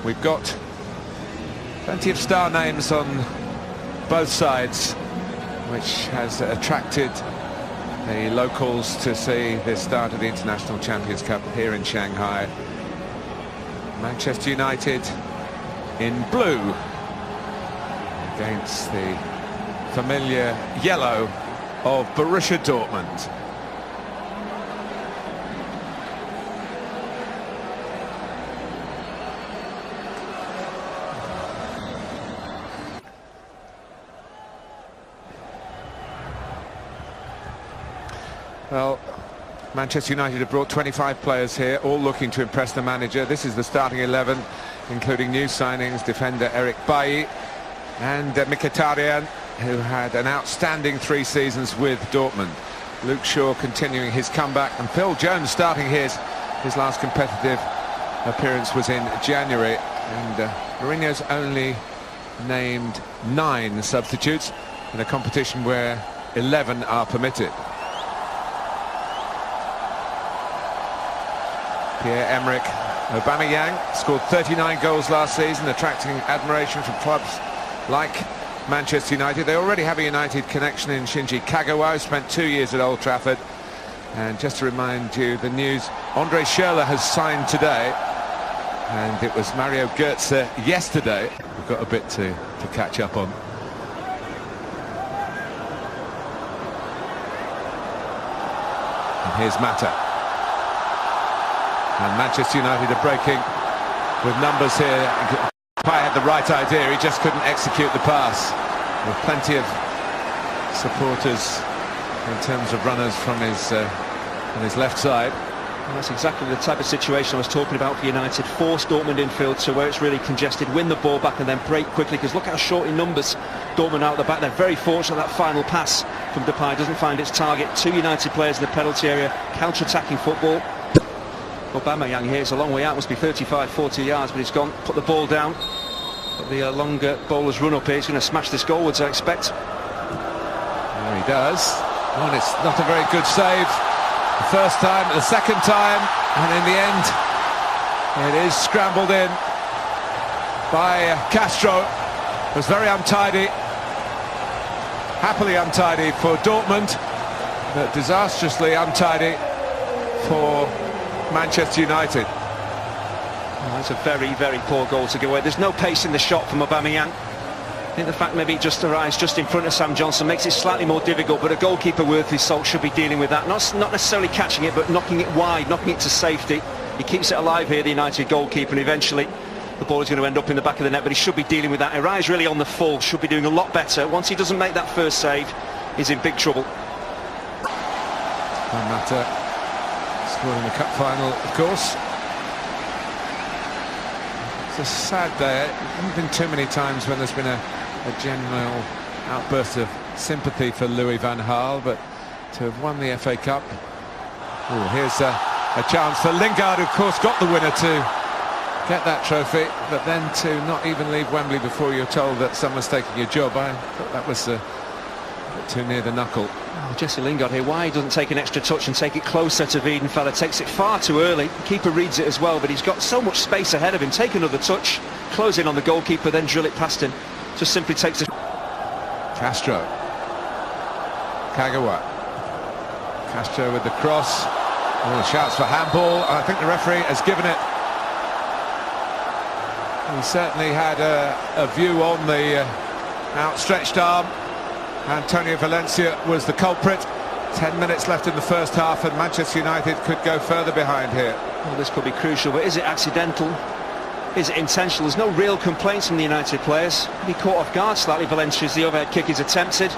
We've got plenty of star names on both sides, which has attracted the locals to see the start of the International Champions Cup here in Shanghai. Manchester United in blue against the familiar yellow of Borussia Dortmund. Well, Manchester United have brought 25 players here, all looking to impress the manager. This is the starting 11, including new signings, defender Eric Bailly and Mkhitaryan, who had an outstanding 3 seasons with Dortmund. Luke Shaw continuing his comeback, and Phil Jones starting his last competitive appearance was in January. And Mourinho's only named 9 substitutes in a competition where 11 are permitted. Pierre-Emerick Aubameyang scored 39 goals last season, attracting admiration from clubs like Manchester United. They already have a United connection in Shinji Kagawa, who spent 2 years at Old Trafford. And just to remind you, the news, Andre Schürrle has signed today, and it was Mario Götze yesterday. We've got a bit to catch up on. And here's Mata. And Manchester United are breaking with numbers here. Pai had the right idea, he just couldn't execute the pass. With plenty of supporters in terms of runners from his on his left side. And that's exactly the type of situation I was talking about for United. Force Dortmund infield to where it's really congested, win the ball back and then break quickly, because look how short in numbers Dortmund out the back. They're very fortunate that final pass from Depay doesn't find its target. 2 United players in the penalty area, counter-attacking football. Aubameyang here is a long way out, must be 35-40 yards, but he's gone, put the ball down. But the longer bowler's run up here, he's going to smash this goalwards, I expect. There he does. Oh, and it's not a very good save the first time, the second time, and in the end it is scrambled in by Castro. It was very untidy, happily untidy for Dortmund, but disastrously untidy for Manchester United. Oh, that's a very, very poor goal to give away. There's no pace in the shot from Aubameyang. I think the fact maybe it just arrives just in front of Sam Johnson makes it slightly more difficult, but a goalkeeper worth his salt should be dealing with that. Not necessarily catching it, but knocking it wide, knocking it to safety. He keeps it alive here, the United goalkeeper, and eventually the ball is going to end up in the back of the net, but he should be dealing with that. Ari's really on the full, should be doing a lot better. Once he doesn't make that first save, he's in big trouble. No matter. Scored in the cup final, of course. It's a sad day. There haven't been too many times when there's been a general outburst of sympathy for Louis van Gaal, but to have won the FA Cup. Oh, here's a chance for Lingard, who of course got the winner to get that trophy, but then to not even leave Wembley before you're told that someone's taking your job. I thought that was a bit too near the knuckle. Oh, Jesse Lingard here, why he doesn't take an extra touch and take it closer to Wiedenfeller. Takes it far too early. The keeper reads it as well, but he's got so much space ahead of him. Take another touch, close in on the goalkeeper, then drill it past him. Just simply takes a... Castro. Kagawa. Castro with the cross. Oh, shouts for handball. I think the referee has given it. He certainly had a view on the outstretched arm. Antonio Valencia was the culprit. 10 minutes left in the first half, and Manchester United could go further behind here. Well, this could be crucial, but is it accidental? Is it intentional? There's no real complaints from the United players. He caught off guard slightly, Valencia, as the overhead kick is attempted.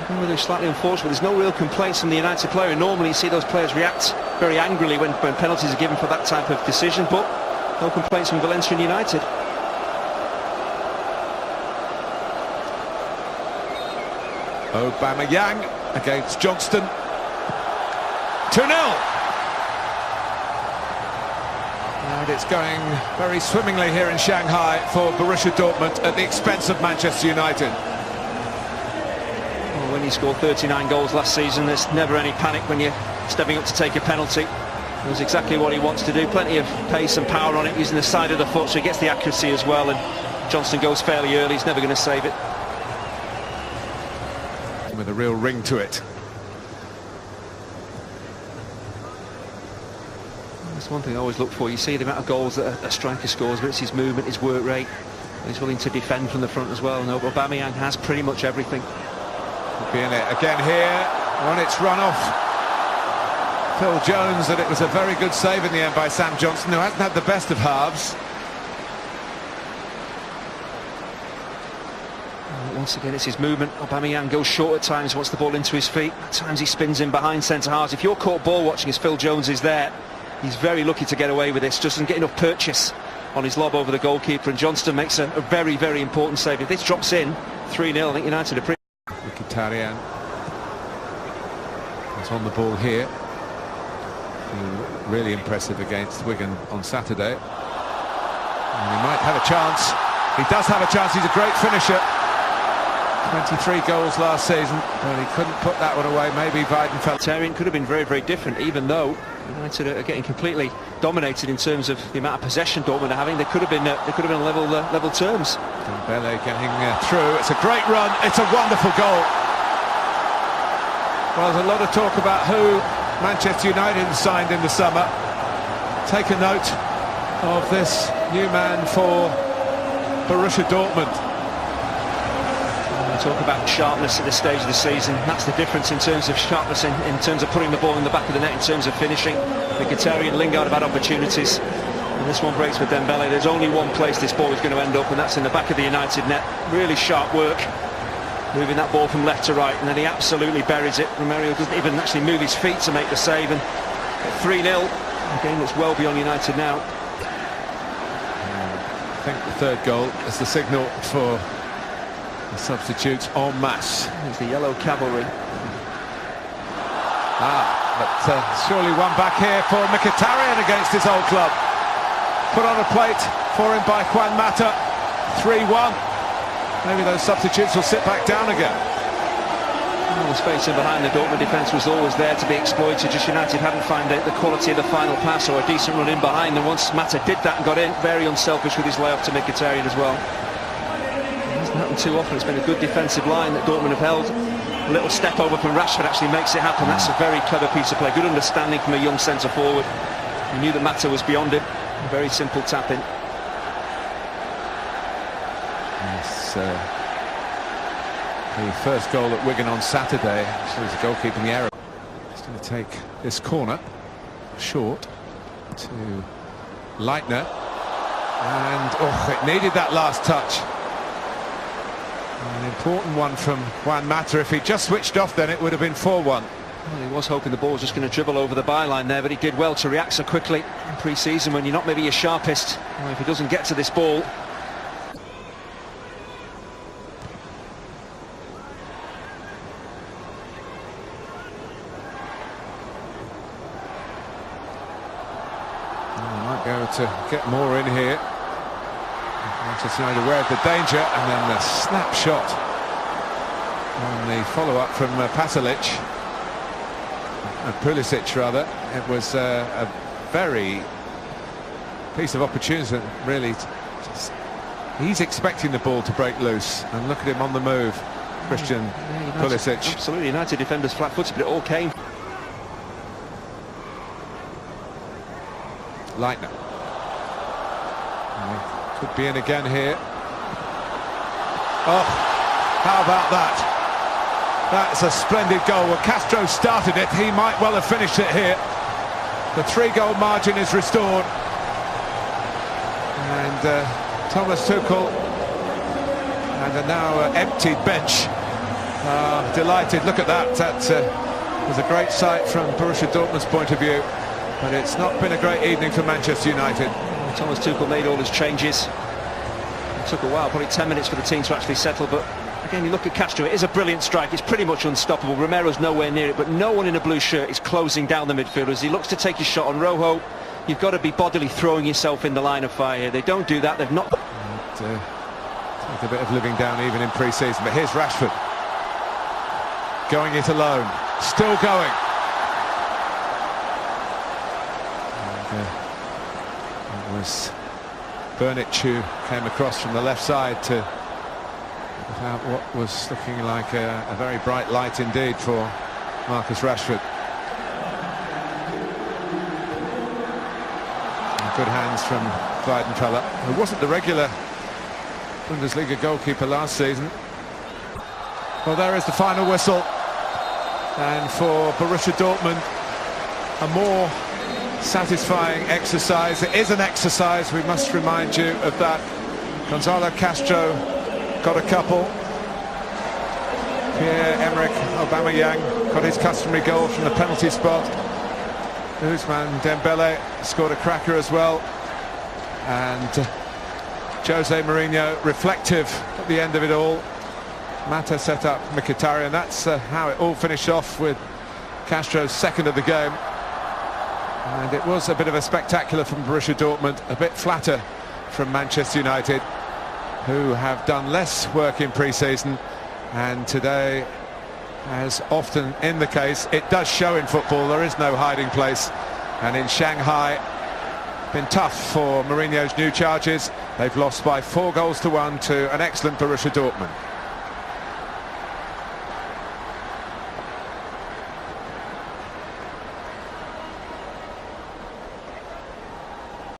Really slightly unfortunate. There's no real complaints from the United player, and normally you see those players react very angrily when penalties are given for that type of decision, but no complaints from Valencia and United. Aubameyang against Johnston. 2-0. And it's going very swimmingly here in Shanghai for Borussia Dortmund at the expense of Manchester United. Well, when you scored 39 goals last season, there's never any panic when you're stepping up to take a penalty. Knows exactly what he wants to do. Plenty of pace and power on it, using the side of the foot, so he gets the accuracy as well. And Johnson goes fairly early. He's never going to save it. With a real ring to it. That's one thing I always look for. You see the amount of goals that a striker scores, but it's his movement, his work rate. He's willing to defend from the front as well. No, Aubameyang has pretty much everything. Could be in it again here when it's run off Phil Jones, that it was a very good save in the end by Sam Johnson, who hasn't had the best of halves. Once again, it's his movement. Aubameyang goes short at times, wants the ball into his feet. At times he spins in behind centre-halves. If you're caught ball watching as Phil Jones is there, he's very lucky to get away with this. Just doesn't get enough purchase on his lob over the goalkeeper, and Johnston makes a very, very important save. If this drops in 3-0, I think United are pretty... Mkhitaryan is on the ball here. Really impressive against Wigan on Saturday. And he might have a chance. He does have a chance. He's a great finisher. 23 goals last season, but he couldn't put that one away. Maybe Weidenfeld. Mkhitaryan could have been very, very different, even though United are getting completely dominated in terms of the amount of possession Dortmund are having. They could have been level terms. Dembele getting through. It's a great run. It's a wonderful goal. Well, there's a lot of talk about who Manchester United signed in the summer. Take a note of this new man for Borussia Dortmund. Talk about sharpness at this stage of the season. That's the difference in terms of sharpness, in terms of putting the ball in the back of the net, in terms of finishing. Mkhitaryan and Lingard have had opportunities, and this one breaks with Dembele. There's only one place this ball is going to end up, and that's in the back of the United net. Really sharp work, moving that ball from left to right, and then he absolutely buries it. Romero doesn't even actually move his feet to make the save, and 3-0, a game that's well beyond United now. I think the third goal is the signal for the substitutes en masse. It's the yellow cavalry. But surely one back here for Mkhitaryan against his old club. Put on a plate for him by Juan Mata. 3-1. Maybe those substitutes will sit back down again. Well, the space in behind the Dortmund defence was always there to be exploited. Just United hadn't found the quality of the final pass or a decent run in behind. And once Mata did that and got in, very unselfish with his layoff to Mkhitaryan as well. Happened too often. It's been a good defensive line that Dortmund have held. A little step over from Rashford actually makes it happen. That's a very clever piece of play. Good understanding from a young centre forward. He knew that Mata was beyond him. A very simple tap in. Yes, the first goal at Wigan on Saturday. So there's a goalkeeping error. He's going to take this corner short to Leitner, and it needed that last touch. An important one from Juan Mata. If he just switched off, then it would have been 4-1. Well, he was hoping the ball was just going to dribble over the byline there, but he did well to react so quickly in pre-season when you're not maybe your sharpest. Well, if he doesn't get to this ball. He might be able to get more in here. Manchester United aware of the danger, and then the snap shot on the follow-up from Pulisic rather. It was a very piece of opportunity, really. He's expecting the ball to break loose, and look at him on the move, Christian Pulisic. Absolutely, United defenders flat-footed, but it all came. Leitner. Could be in again here. Oh, how about that? That's a splendid goal. Well, Castro started it. He might well have finished it here. The 3-goal margin is restored. And Thomas Tuchel and a now empty bench are delighted. Look at that. That was a great sight from Borussia Dortmund's point of view. But it's not been a great evening for Manchester United. Thomas Tuchel made all his changes. It took a while, probably 10 minutes for the team to actually settle, but again, you look at Castro, it is a brilliant strike. It's pretty much unstoppable. Romero's nowhere near it, but no one in a blue shirt is closing down the midfield as he looks to take his shot on Rojo. You've got to be bodily throwing yourself in the line of fire here. They don't do that. They've not... Take a bit of living down even in pre-season, but here's Rashford going it alone, still going. was Burnich who came across from the left side to without what was looking like a very bright light indeed for Marcus Rashford. And good hands from Weidenfeller, who wasn't the regular Bundesliga goalkeeper last season. Well, there is the final whistle, and for Borussia Dortmund, a more satisfying exercise. It is an exercise, we must remind you of that. Gonzalo Castro got a couple. Pierre-Emerick Aubameyang got his customary goal from the penalty spot. Ousmane Dembele scored a cracker as well. And Jose Mourinho reflective at the end of it all. Mata set up Mkhitaryan. That's how it all finished off, with Castro's second of the game. And it was a bit of a spectacular from Borussia Dortmund, a bit flatter from Manchester United, who have done less work in pre-season, and today, as often in the case, it does show in football. There is no hiding place, and in Shanghai, been tough for Mourinho's new charges. They've lost by 4 goals to 1 to an excellent Borussia Dortmund.